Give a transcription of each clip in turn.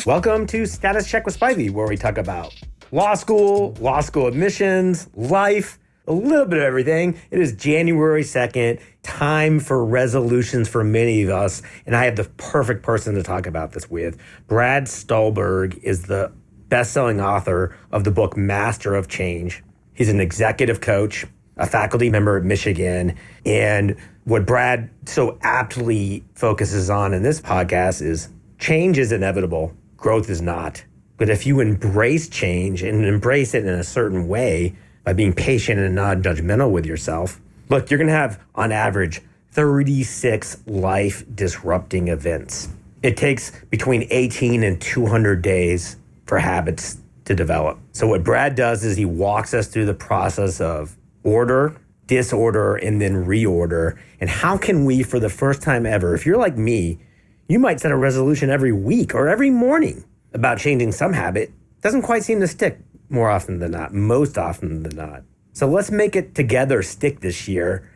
Welcome to Status Check with Spivey, where we talk about law school admissions, life, a little bit of everything. It is January 2nd, time for resolutions for many of us, and I have the perfect person to talk about this with. Brad Stulberg is the best-selling author of the book Master of Change. He's an executive coach, a faculty member at Michigan, and what Brad so aptly focuses on in this podcast is change is inevitable, growth is not. But if you embrace change and embrace it in a certain way by being patient and non-judgmental with yourself, look, you're going to have, on average, 36 life-disrupting events. It takes between 18 and 200 days for habits to develop. So what Brad does is he walks us through the process of order, disorder, and then reorder. And how can we, for the first time ever, if you're like me, you might set a resolution every week or every morning about changing some habit. Doesn't quite seem to stick more often than not, most often than not. So let's make it together stick this year.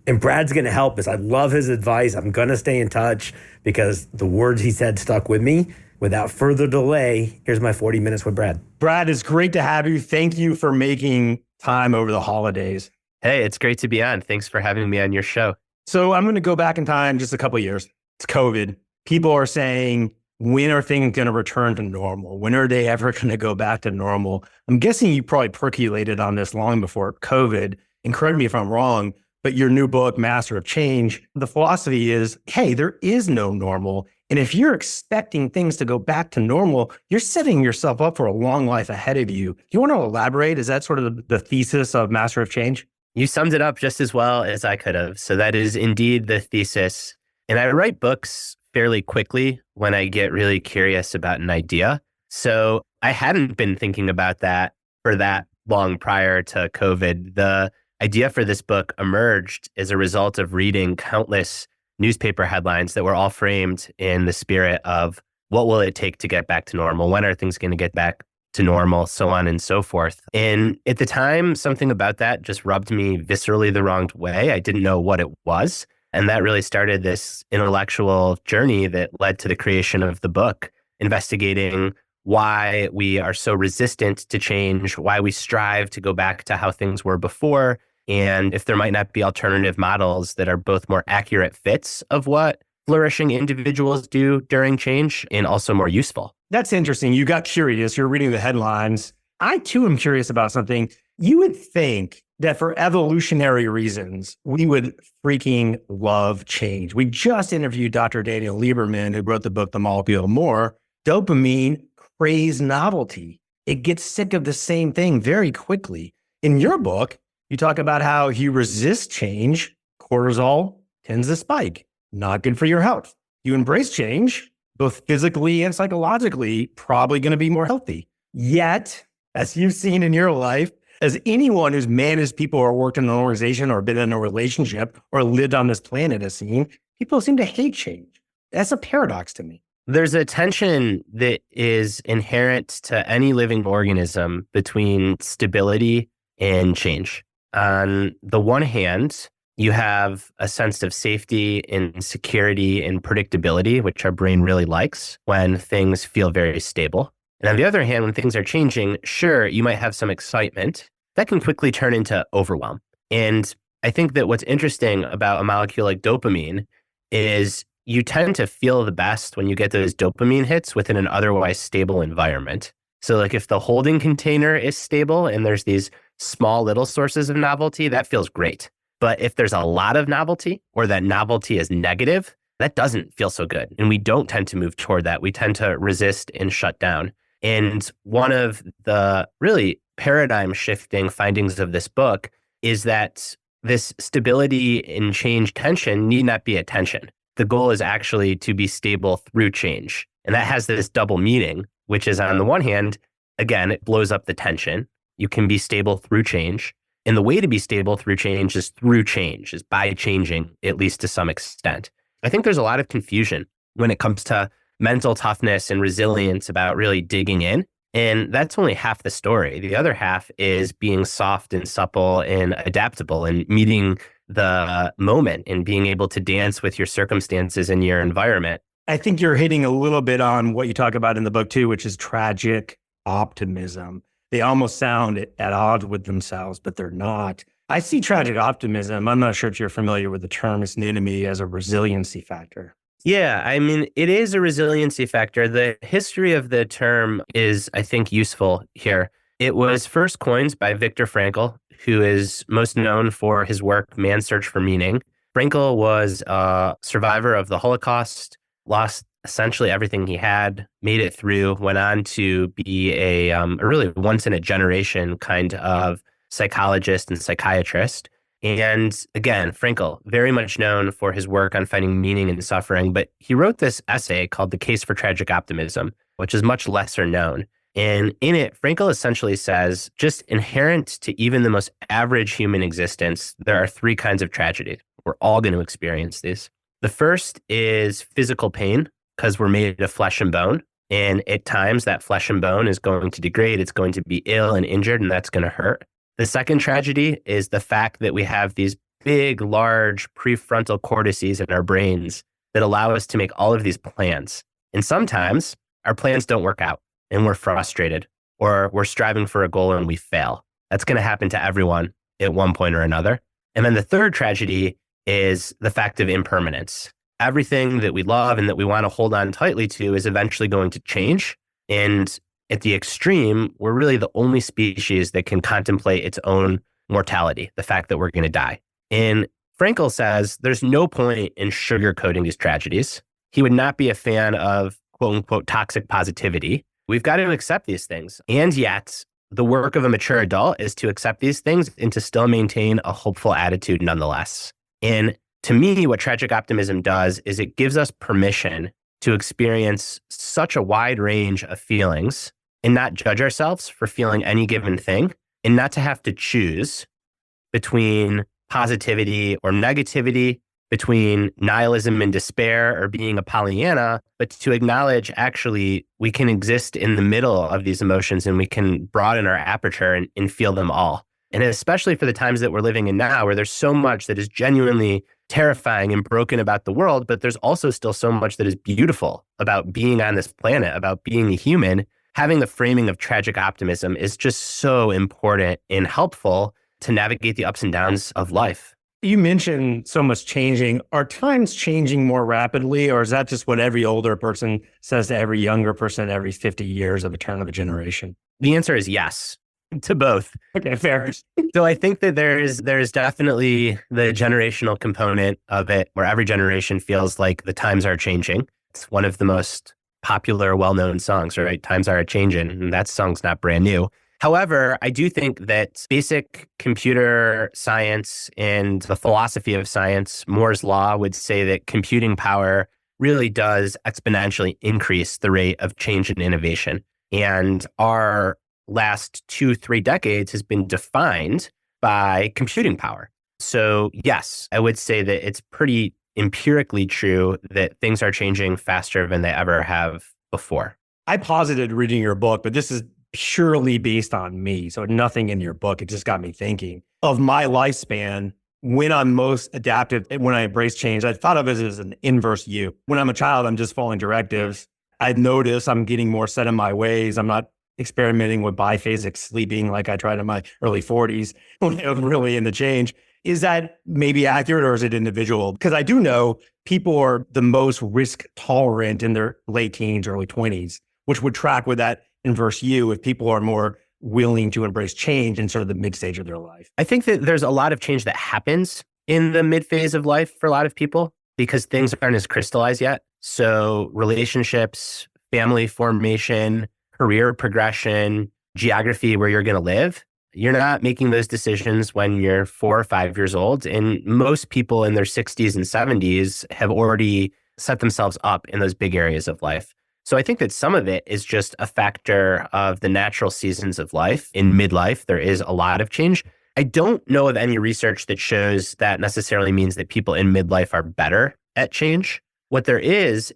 And Brad's going to help us. I love his advice. I'm going to stay in touch because the words he said stuck with me. Without further delay, here's my 40 minutes with Brad. Brad, it's great to have you. Thank you for making time over the holidays. Hey, it's great to be on. Thanks for having me on your show. So I'm going to go back in time just a couple of years. It's COVID. People are saying, when are things going to return to normal? When are they ever going to go back to normal? I'm guessing you probably percolated on this long before COVID. And correct me if I'm wrong, but your new book, Master of Change, the philosophy is, hey, there is no normal. And if you're expecting things to go back to normal, you're setting yourself up for a long life ahead of you. Do you want to elaborate? Is that sort of the thesis of Master of Change? You summed it up just as well as I could have. So that is indeed the thesis. And I write books fairly quickly when I get really curious about an idea. So I hadn't been thinking about that for that long prior to COVID. The idea for this book emerged as a result of reading countless newspaper headlines that were all framed in the spirit of what will it take to get back to normal? When are things going to get back to normal? So on and so forth. And at the time, something about that just rubbed me viscerally the wrong way. I didn't know what it was. And that really started this intellectual journey that led to the creation of the book, investigating why we are so resistant to change, why we strive to go back to how things were before, and if there might not be alternative models that are both more accurate fits of what flourishing individuals do during change and also more useful. That's interesting. You got curious. You're reading the headlines. I too am curious about something. You would think that for evolutionary reasons, we would freaking love change. We just interviewed Dr. Daniel Lieberman, who wrote the book, The Molecule of More. Dopamine craves novelty. It gets sick of the same thing very quickly. In your book, you talk about how if you resist change, cortisol tends to spike. Not good for your health. You embrace change, both physically and psychologically, probably going to be more healthy. Yet, as you've seen in your life, as anyone who's managed people or worked in an organization or been in a relationship or lived on this planet has seen, people seem to hate change. That's a paradox to me. There's a tension that is inherent to any living organism between stability and change. On the one hand, you have a sense of safety and security and predictability, which our brain really likes when things feel very stable. And on the other hand, when things are changing, sure, you might have some excitement. That can quickly turn into overwhelm. And I think that what's interesting about a molecule like dopamine is you tend to feel the best when you get those dopamine hits within an otherwise stable environment. So like if the holding container is stable and there's these small little sources of novelty, that feels great. But if there's a lot of novelty or that novelty is negative, that doesn't feel so good. And we don't tend to move toward that. We tend to resist and shut down. And one of the really paradigm shifting findings of this book is that this stability and change tension need not be a tension. The goal is actually to be stable through change. And that has this double meaning, which is on the one hand, again, it blows up the tension. You can be stable through change. And the way to be stable through change is by changing, at least to some extent. I think there's a lot of confusion when it comes to mental toughness and resilience about really digging in. And that's only half the story. The other half is being soft and supple and adaptable and meeting the moment and being able to dance with your circumstances and your environment. I think you're hitting a little bit on what you talk about in the book too, which is tragic optimism. They almost sound at odds with themselves, but they're not. I see tragic optimism. I'm not sure if you're familiar with the term. It's new to me as a resiliency factor. Yeah, I mean, it is a resiliency factor. The history of the term is, I think, useful here. It was first coined by Viktor Frankl, who is most known for his work, Man's Search for Meaning. Frankl was a survivor of the Holocaust, lost essentially everything he had, made it through, went on to be a really once-in-a-generation kind of psychologist and psychiatrist. And again, Frankl, very much known for his work on finding meaning in suffering, but he wrote this essay called The Case for Tragic Optimism, which is much lesser known. And in it, Frankl essentially says, just inherent to even the most average human existence, there are three kinds of tragedy. We're all going to experience these. The first is physical pain, because we're made of flesh and bone. And at times that flesh and bone is going to degrade. It's going to be ill and injured, and that's going to hurt. The second tragedy is the fact that we have these big, large prefrontal cortices in our brains that allow us to make all of these plans. And sometimes our plans don't work out and we're frustrated, or we're striving for a goal and we fail. That's going to happen to everyone at one point or another. And then the third tragedy is the fact of impermanence. Everything that we love and that we want to hold on tightly to is eventually going to change. And at the extreme, we're really the only species that can contemplate its own mortality, the fact that we're going to die. And Frankl says there's no point in sugarcoating these tragedies. He would not be a fan of quote unquote toxic positivity. We've got to accept these things. And yet, the work of a mature adult is to accept these things and to still maintain a hopeful attitude nonetheless. And to me, what tragic optimism does is it gives us permission to experience such a wide range of feelings and not judge ourselves for feeling any given thing, and not to have to choose between positivity or negativity, between nihilism and despair or being a Pollyanna, but to acknowledge actually we can exist in the middle of these emotions and we can broaden our aperture and feel them all. And especially for the times that we're living in now, where there's so much that is genuinely terrifying and broken about the world, but there's also still so much that is beautiful about being on this planet, about being a human. Having the framing of tragic optimism is just so important and helpful to navigate the ups and downs of life. You mentioned so much changing. Are times changing more rapidly, or is that just what every older person says to every younger person every 50 years of a turn of a generation? The answer is yes to both. Okay, fair. So I think that there's definitely the generational component of it, where every generation feels like the times are changing. It's one of the most popular, well-known songs, right? Times are a-changin', and that song's not brand new. However, I do think that basic computer science and the philosophy of science, Moore's law, would say that computing power really does exponentially increase the rate of change and innovation. And our last 2-3 decades has been defined by computing power. So yes, I would say that it's pretty empirically true that things are changing faster than they ever have before. I posited reading your book, but this is purely based on me. So nothing in your book. It just got me thinking of my lifespan. When I'm most adaptive, when I embrace change, I thought of it as an inverse U. When I'm a child, I'm just following directives. I've noticed I'm getting more set in my ways. I'm not experimenting with biphasic sleeping like I tried in my early 40s when I was really into change. Is that maybe accurate, or is it individual? Because I do know people are the most risk tolerant in their late teens, early 20s, which would track with that inverse U if people are more willing to embrace change in sort of the mid stage of their life. I think that there's a lot of change that happens in the mid phase of life for a lot of people because things aren't as crystallized yet. So relationships, family formation, career progression, geography where you're going to live. You're not making those decisions when you're 4 or 5 years old. And most people in their 60s and 70s have already set themselves up in those big areas of life. So I think that some of it is just a factor of the natural seasons of life. In midlife, there is a lot of change. I don't know of any research that shows that necessarily means that people in midlife are better at change. What there is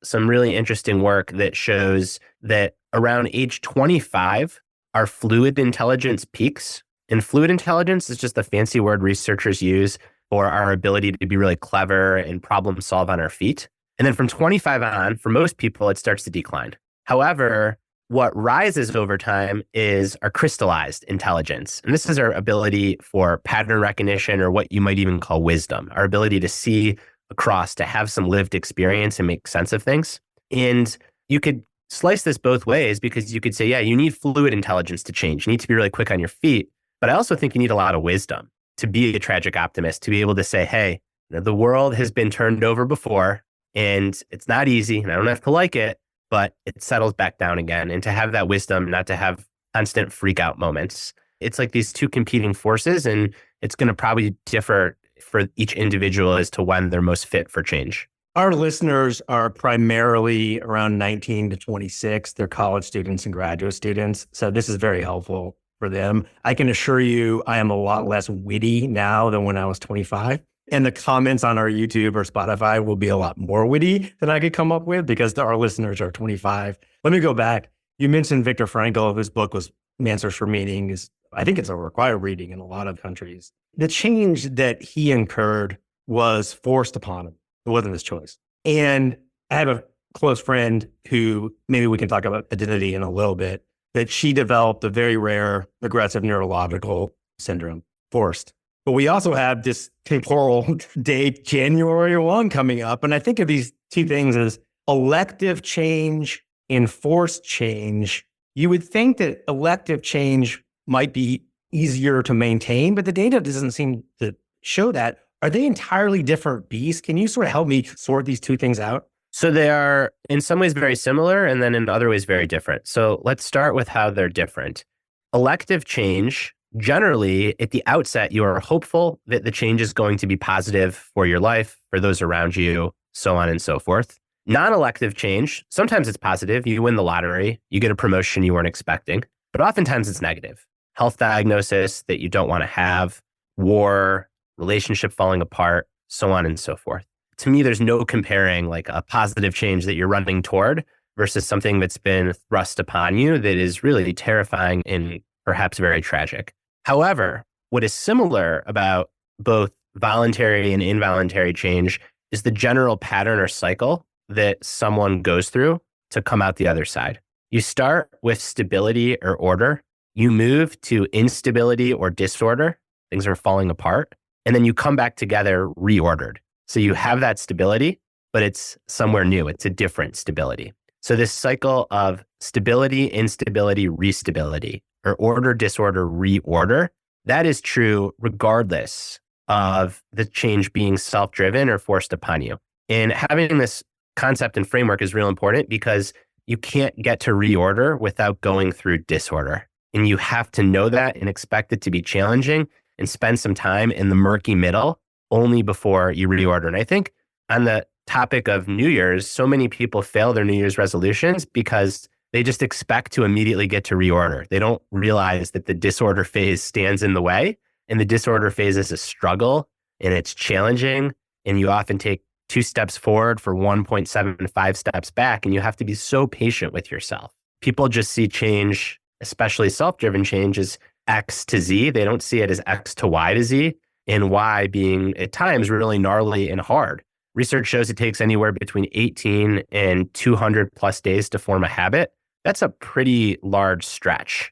some really interesting work that shows that around age 25, our fluid intelligence peaks. And fluid intelligence is just a fancy word researchers use for our ability to be really clever and problem solve on our feet. And then from 25 on, for most people, it starts to decline. However, what rises over time is our crystallized intelligence. And this is our ability for pattern recognition, or what you might even call wisdom, our ability to see across, to have some lived experience and make sense of things. And you could slice this both ways, because you could say, yeah, you need fluid intelligence to change. You need to be really quick on your feet. But I also think you need a lot of wisdom to be a tragic optimist, to be able to say, hey, the world has been turned over before and it's not easy and I don't have to like it, but it settles back down again. And to have that wisdom, not to have constant freak out moments. It's like these two competing forces, and it's going to probably differ for each individual as to when they're most fit for change. Our listeners are primarily around 19 to 26. They're college students and graduate students. So this is very helpful for them. I can assure you, I am a lot less witty now than when I was 25. And the comments on our YouTube or Spotify will be a lot more witty than I could come up with, because our listeners are 25. Let me go back. You mentioned Viktor Frankl, whose book was Answers for Meaning. I think it's a required reading in a lot of countries. The change that he incurred was forced upon him. It wasn't his choice. And I have a close friend who, maybe we can talk about identity in a little bit, that she developed a very rare aggressive neurological syndrome, forced. But we also have this temporal date, January 1 coming up. And I think of these two things as elective change and forced change. You would think that elective change might be easier to maintain, but the data doesn't seem to show that. Are they entirely different beasts? Can you sort of help me sort these two things out? So they are in some ways very similar, and then in other ways very different. So let's start with how they're different. Elective change, generally at the outset, you are hopeful that the change is going to be positive for your life, for those around you, so on and so forth. Non-elective change, sometimes it's positive. You win the lottery, you get a promotion you weren't expecting, but oftentimes it's negative. Health diagnosis that you don't want to have, war, relationship falling apart, so on and so forth. To me, there's no comparing like a positive change that you're running toward versus something that's been thrust upon you that is really terrifying and perhaps very tragic. However, what is similar about both voluntary and involuntary change is the general pattern or cycle that someone goes through to come out the other side. You start with stability or order, you move to instability or disorder, things are falling apart, and then you come back together reordered. So you have that stability, but it's somewhere new. It's a different stability. So this cycle of stability, instability, restability, or order, disorder, reorder, that is true regardless of the change being self-driven or forced upon you. And having this concept and framework is real important, because you can't get to reorder without going through disorder. And you have to know that and expect it to be challenging and spend some time in the murky middle only before you reorder. And I think on the topic of New Year's, so many people fail their New Year's resolutions because they just expect to immediately get to reorder. They don't realize that the disorder phase stands in the way, and the disorder phase is a struggle and it's challenging. And you often take 2 steps forward for 1.75 steps back. And you have to be so patient with yourself. People just see change, especially self-driven change, as X to Z. They don't see it as X to Y to Z, and Y being at times really gnarly and hard. Research shows it takes anywhere between 18 and 200 plus days to form a habit. That's a pretty large stretch.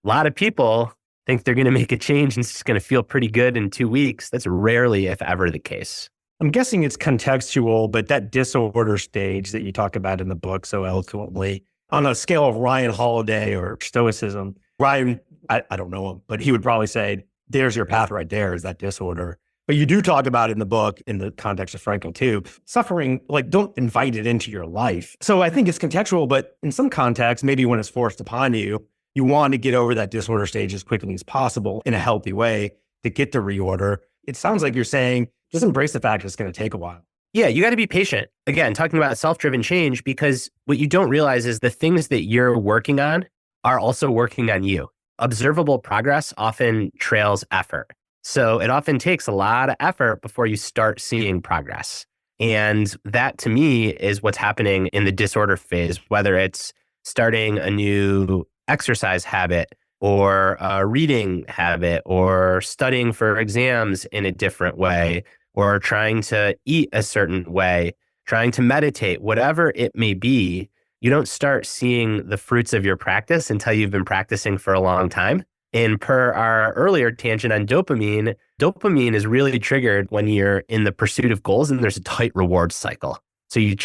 A lot of people think they're going to make a change and it's just going to feel pretty good in 2 weeks. That's rarely, if ever, the case. I'm guessing it's contextual, but that disorder stage that you talk about in the book so eloquently, on a scale of Ryan Holiday or Stoicism, Ryan, I don't know him, but he would probably say, there's your path right there, is that disorder. But you do talk about it in the book, in the context of Frankl too, suffering, like don't invite it into your life. So I think it's contextual, but in some contexts, maybe when it's forced upon you, you want to get over that disorder stage as quickly as possible in a healthy way to get to reorder. It sounds like you're saying, just embrace the fact it's going to take a while. Yeah, you got to be patient. Again, talking about self-driven change, because what you don't realize is the things that you're working on are also working on you. Observable progress often trails effort. So it often takes a lot of effort before you start seeing progress. And that to me is what's happening in the disorder phase, whether it's starting a new exercise habit or a reading habit or studying for exams in a different way or trying to eat a certain way. trying to meditate, whatever it may be, you don't start seeing the fruits of your practice until you've been practicing for a long time. And per our earlier tangent on dopamine, dopamine is really triggered when you're in the pursuit of goals and there's a tight reward cycle. So you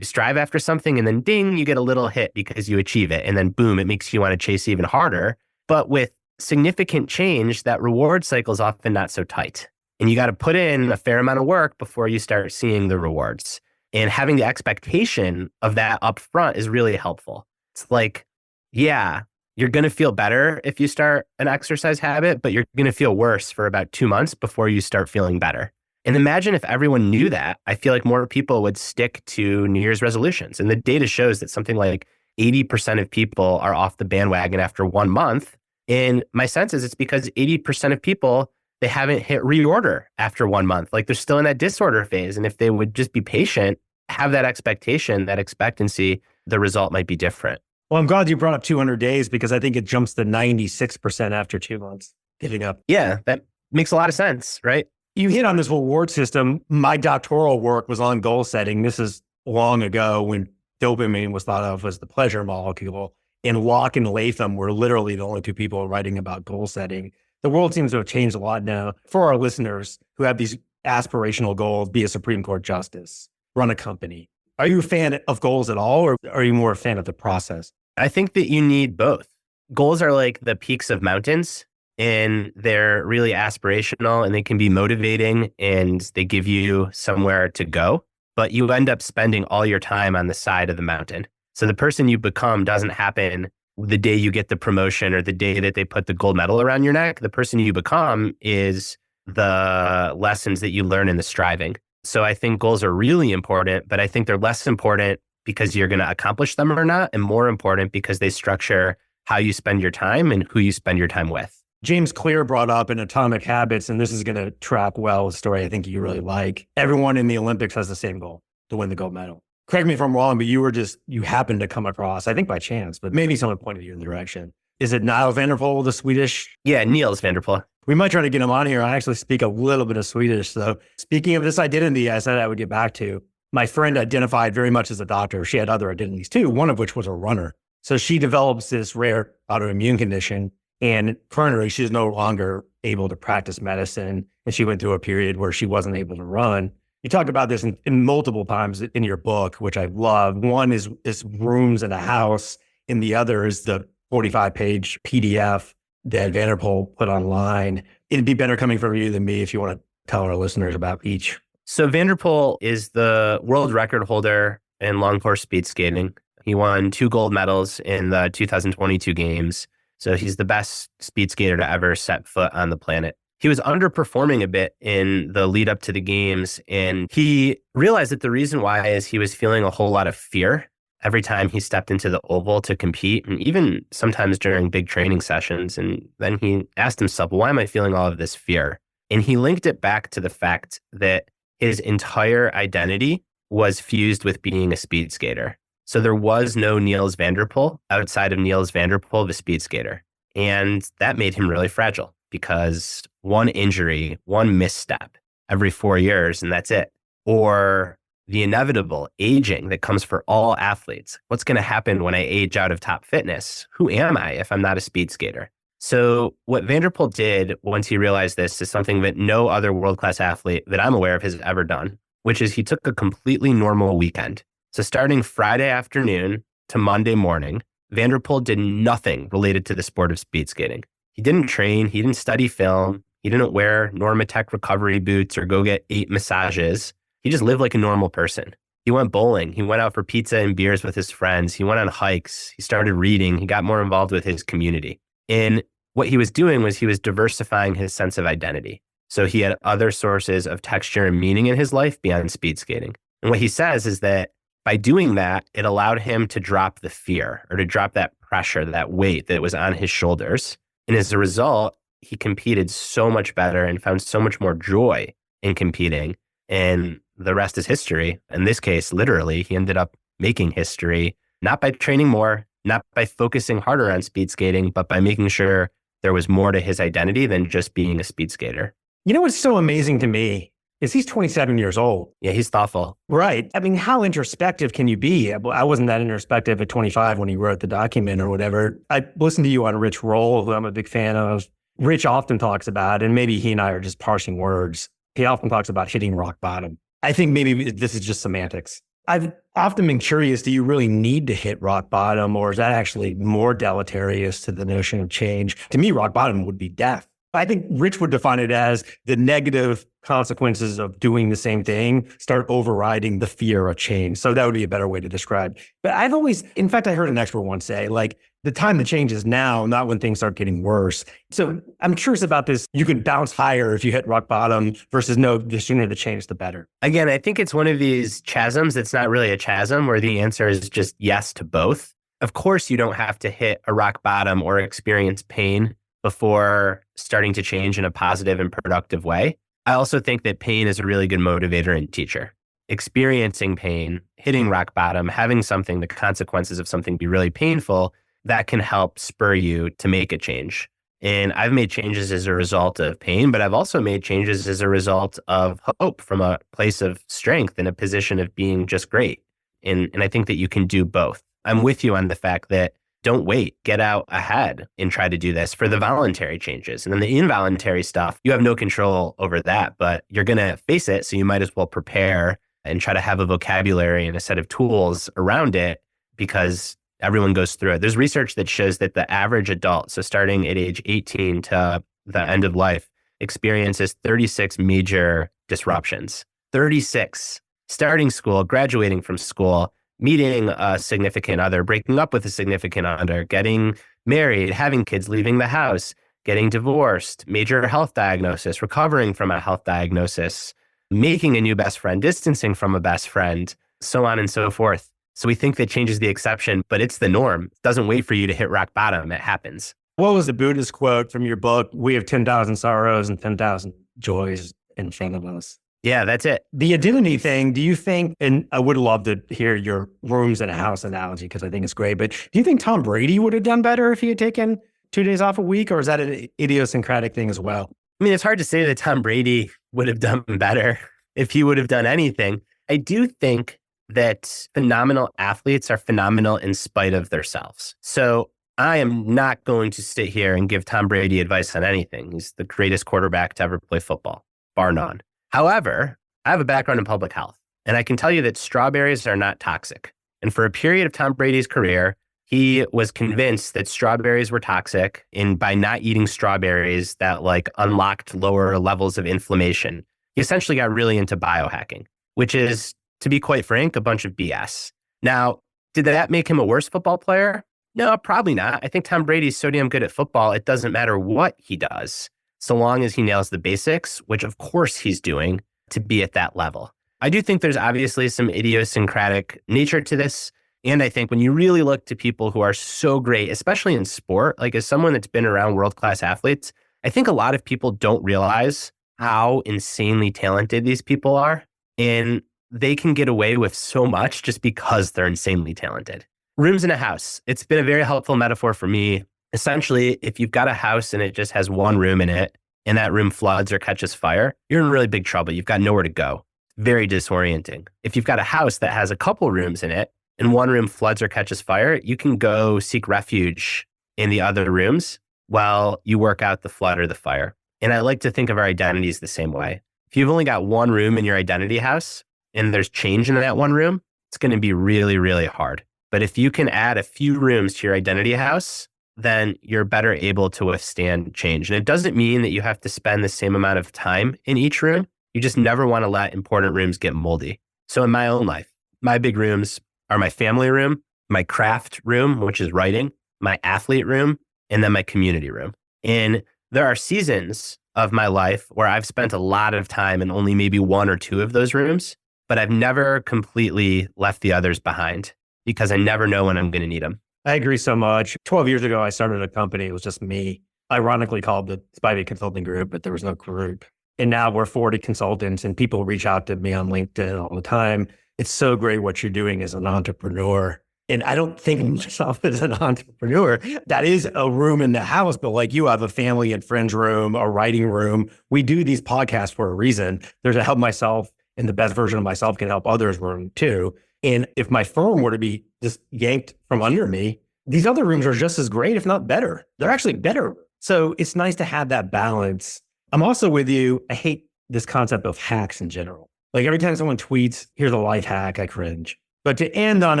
strive after something, and then ding, you get a little hit because you achieve it. And then boom, it makes you want to chase even harder. But with significant change, that reward cycle is often not so tight. And you got to put in a fair amount of work before you start seeing the rewards. And having the expectation of that up front is really helpful. It's like, yeah, you're going to feel better if you start an exercise habit, but you're going to feel worse for about 2 months before you start feeling better. And imagine if everyone knew that. I feel like more people would stick to New Year's resolutions. And the data shows that something like 80% of people are off the bandwagon after 1 month. And my sense is it's because 80% of people, they haven't hit reorder after 1 month. Like they're still in that disorder phase. And if they would just be patient, have that expectation, that expectancy, the result might be different. Well, I'm glad you brought up 200 days because I think it jumps to 96% after 2 months giving up. Yeah, that makes a lot of sense, right? You hit on this reward system. My doctoral work was on goal setting. This is long ago when dopamine was thought of as the pleasure molecule. And Locke and Latham were literally the only two people writing about goal setting. The world seems to have changed a lot now. For our listeners who have these aspirational goals, be a Supreme Court justice, run a company. Are you a fan of goals at all, or are you more a fan of the process? I think that you need both. Goals are like the peaks of mountains, and they're really aspirational, and they can be motivating, and they give you somewhere to go, but you end up spending all your time on the side of the mountain. So the person you become doesn't happen the day you get the promotion or the day that they put the gold medal around your neck. The person you become is the lessons that you learn in the striving. So I think goals are really important, but I think they're less important because you're going to accomplish them or not, and more important because they structure how you spend your time and who you spend your time with. James Clear brought up in Atomic Habits, and this is going to track well a story I think you really like. Everyone in the Olympics has the same goal, to win the gold medal. Correct me if I'm wrong, but you happened to come across, I think by chance, but maybe someone pointed you in the direction. Is it Niall Vanderpool, the Swedish? Yeah, Niels Vanderpool. We might try to get him on here. I actually speak a little bit of Swedish. So speaking of this identity, I said I would get back to. My friend identified very much as a doctor. She had other identities too, one of which was a runner. So she develops this rare autoimmune condition, and currently she's no longer able to practice medicine. And she went through a period where she wasn't able to run. You talk about this in multiple times in your book, which I love. One is rooms in a house, and the other is the 45-page PDF that Vanderpool put online. It'd be better coming from you than me if you want to tell our listeners about each. So Vanderpool is the world record holder in long course speed skating. He won 2 gold medals in the 2022 games. So he's the best speed skater to ever set foot on the planet. He was underperforming a bit in the lead up to the games, and he realized that the reason why is he was feeling a whole lot of fear every time he stepped into the oval to compete, and even sometimes during big training sessions. And then he asked himself, why am I feeling all of this fear? And he linked it back to the fact that his entire identity was fused with being a speed skater. So there was no Niels Vanderpool outside of Niels Vanderpool, the speed skater. And that made him really fragile because one injury, one misstep every 4 years, and that's it. Or the inevitable aging that comes for all athletes. What's going to happen when I age out of top fitness? Who am I if I'm not a speed skater? So what Vanderpool did once he realized this is something that no other world-class athlete that I'm aware of has ever done, which is he took a completely normal weekend. So starting Friday afternoon to Monday morning, Vanderpool did nothing related to the sport of speed skating. He didn't train, he didn't study film, he didn't wear Normatec recovery boots or go get 8 massages. He just lived like a normal person. He went bowling, he went out for pizza and beers with his friends, he went on hikes, he started reading, he got more involved with his community. And what he was doing was he was diversifying his sense of identity. So he had other sources of texture and meaning in his life beyond speed skating. And what he says is that by doing that, it allowed him to drop the fear or to drop that pressure, that weight that was on his shoulders. And as a result, he competed so much better and found so much more joy in competing. And the rest is history. In this case, literally, he ended up making history, not by training more, not by focusing harder on speed skating, but by making sure there was more to his identity than just being a speed skater. You know what's so amazing to me is he's 27 years old. Yeah, he's thoughtful. Right. I mean, how introspective can you be? I wasn't that introspective at 25 when he wrote the document or whatever. I listened to you on Rich Roll, who I'm a big fan of. Rich often talks about, and maybe he and I are just parsing words, he often talks about hitting rock bottom. I think maybe this is just semantics. I've often been curious, do you really need to hit rock bottom, or is that actually more deleterious to the notion of change? To me, rock bottom would be death. I think Rich would define it as the negative consequences of doing the same thing start overriding the fear of change. So that would be a better way to describe. But I've always, in fact, I heard an expert once say, like, the time to change is now, not when things start getting worse. So I'm curious about this. You can bounce higher if you hit rock bottom versus no, the sooner the change, the better. Again, I think it's one of these chasms. It's not really a chasm where the answer is just yes to both. Of course, you don't have to hit a rock bottom or experience pain before starting to change in a positive and productive way. I also think that pain is a really good motivator and teacher. Experiencing pain, hitting rock bottom, having something, the consequences of something be really painful, that can help spur you to make a change. And I've made changes as a result of pain, but I've also made changes as a result of hope from a place of strength and a position of being just great. And I think that you can do both. I'm with you on the fact that don't wait, get out ahead and try to do this for the voluntary changes. And then the involuntary stuff, you have no control over that, but you're going to face it. So you might as well prepare and try to have a vocabulary and a set of tools around it, because everyone goes through it. There's research that shows that the average adult, so starting at age 18 to the end of life, experiences 36 major disruptions. 36. Starting school, graduating from school, meeting a significant other, breaking up with a significant other, getting married, having kids, leaving the house, getting divorced, major health diagnosis, recovering from a health diagnosis, making a new best friend, distancing from a best friend, so on and so forth. So we think that change is the exception, but it's the norm. It doesn't wait for you to hit rock bottom. It happens. What was the Buddhist quote from your book? We have 10,000 sorrows and 10,000 joys in front of us. Yeah, that's it. The identity thing, do you think, and I would love to hear your rooms in a house analogy because I think it's great, but do you think Tom Brady would have done better if he had taken 2 days off a week, or is that an idiosyncratic thing as well? I mean, it's hard to say that Tom Brady would have done better if he would have done anything. I do think that phenomenal athletes are phenomenal in spite of themselves. So I am not going to sit here and give Tom Brady advice on anything. He's the greatest quarterback to ever play football, bar none. However, I have a background in public health, and I can tell you that strawberries are not toxic. And for a period of Tom Brady's career, he was convinced that strawberries were toxic, and by not eating strawberries, that like unlocked lower levels of inflammation. He essentially got really into biohacking, which is, to be quite frank, a bunch of BS. Now, did that make him a worse football player? No, probably not. I think Tom Brady's so damn good at football, it doesn't matter what he does, so long as he nails the basics, which of course he's doing to be at that level. I do think there's obviously some idiosyncratic nature to this. And I think when you really look to people who are so great, especially in sport, like as someone that's been around world-class athletes, I think a lot of people don't realize how insanely talented these people are. And they can get away with so much just because they're insanely talented. Rooms in a house. It's been a very helpful metaphor for me. Essentially, if you've got a house and it just has one room in it and that room floods or catches fire, you're in really big trouble. You've got nowhere to go. Very disorienting. If you've got a house that has a couple rooms in it and one room floods or catches fire, you can go seek refuge in the other rooms while you work out the flood or the fire. And I like to think of our identities the same way. If you've only got one room in your identity house and there's change in that one room, it's going to be really, really hard. But if you can add a few rooms to your identity house, then you're better able to withstand change. And it doesn't mean that you have to spend the same amount of time in each room. You just never want to let important rooms get moldy. So in my own life, my big rooms are my family room, my craft room, which is writing, my athlete room, and then my community room. And there are seasons of my life where I've spent a lot of time in only maybe one or two of those rooms, but I've never completely left the others behind because I never know when I'm going to need them. I agree so much. 12 years ago, I started a company. It was just me, ironically called the Spivey Consulting Group, but there was no group. And now we're 40 consultants and people reach out to me on LinkedIn all the time. It's so great what you're doing as an entrepreneur. And I don't think of myself as an entrepreneur. That is a room in the house, but like you have a family and friends room, a writing room. We do these podcasts for a reason. There's a help myself and the best version of myself can help others room too. And if my phone were to be just yanked from under me, these other rooms are just as great, if not better. They're actually better. So it's nice to have that balance. I'm also with you. I hate this concept of hacks in general. Like every time someone tweets, here's a life hack, I cringe. But to end on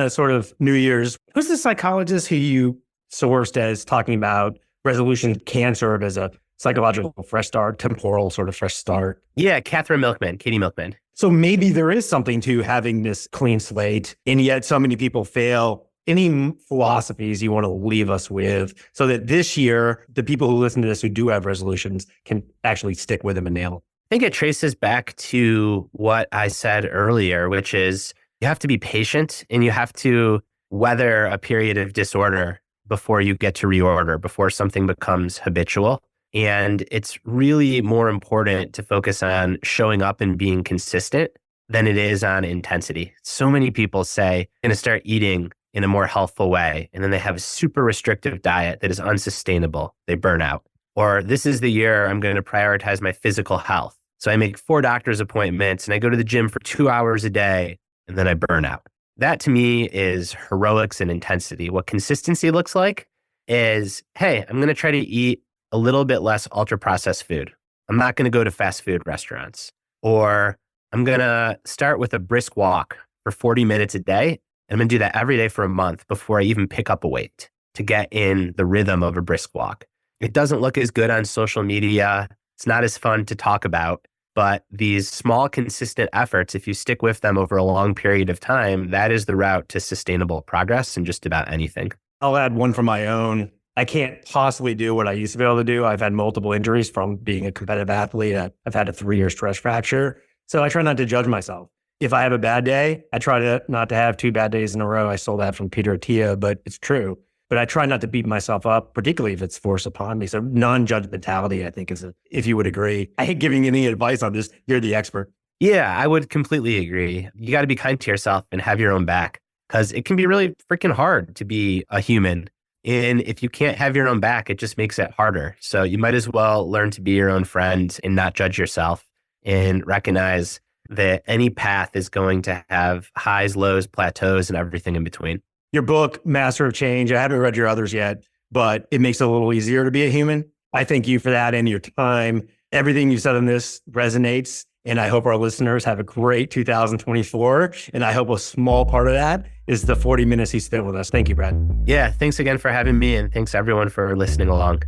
a sort of New Year's, who's the psychologist who you sourced as talking about resolution can serve as a psychological fresh start, temporal sort of fresh start? Yeah, Katie Milkman. So maybe there is something to having this clean slate, and yet so many people fail. Any philosophies you want to leave us with so that this year, the people who listen to this who do have resolutions can actually stick with them and nail them? I think it traces back to what I said earlier, which is you have to be patient and you have to weather a period of disorder before you get to reorder, before something becomes habitual. And it's really more important to focus on showing up and being consistent than it is on intensity. So many people say, I'm going to start eating in a more healthful way. And then they have a super restrictive diet that is unsustainable. They burn out. Or this is the year I'm going to prioritize my physical health. So I make 4 doctor's appointments and I go to the gym for 2 hours a day and then I burn out. That to me is heroics and intensity. What consistency looks like is, hey, I'm going to try to eat a little bit less ultra processed food. I'm not going to go to fast food restaurants. Or I'm going to start with a brisk walk for 40 minutes a day. And I'm going to do that every day for a month before I even pick up a weight to get in the rhythm of a brisk walk. It doesn't look as good on social media. It's not as fun to talk about. But these small, consistent efforts, if you stick with them over a long period of time, that is the route to sustainable progress in just about anything. I'll add one from my own. I can't possibly do what I used to be able to do. I've had multiple injuries from being a competitive athlete. I've had a 3-year stress fracture. So I try not to judge myself. If I have a bad day, I try to not to have 2 bad days in a row. I stole that from Peter Attia, but it's true. But I try not to beat myself up, particularly if it's forced upon me. So non-judgmentality, I think, if you would agree. I hate giving any advice on this. You're the expert. Yeah, I would completely agree. You got to be kind to yourself and have your own back because it can be really freaking hard to be a human. And if you can't have your own back, it just makes it harder. So you might as well learn to be your own friend and not judge yourself and recognize that any path is going to have highs, lows, plateaus, and everything in between. Your book, Master of Change, I haven't read your others yet, but it makes it a little easier to be a human. I thank you for that and your time. Everything you said on this resonates, and I hope our listeners have a great 2024. And I hope a small part of that is the 40 minutes he spent with us. Thank you, Brad. Yeah, thanks again for having me, and thanks everyone for listening along.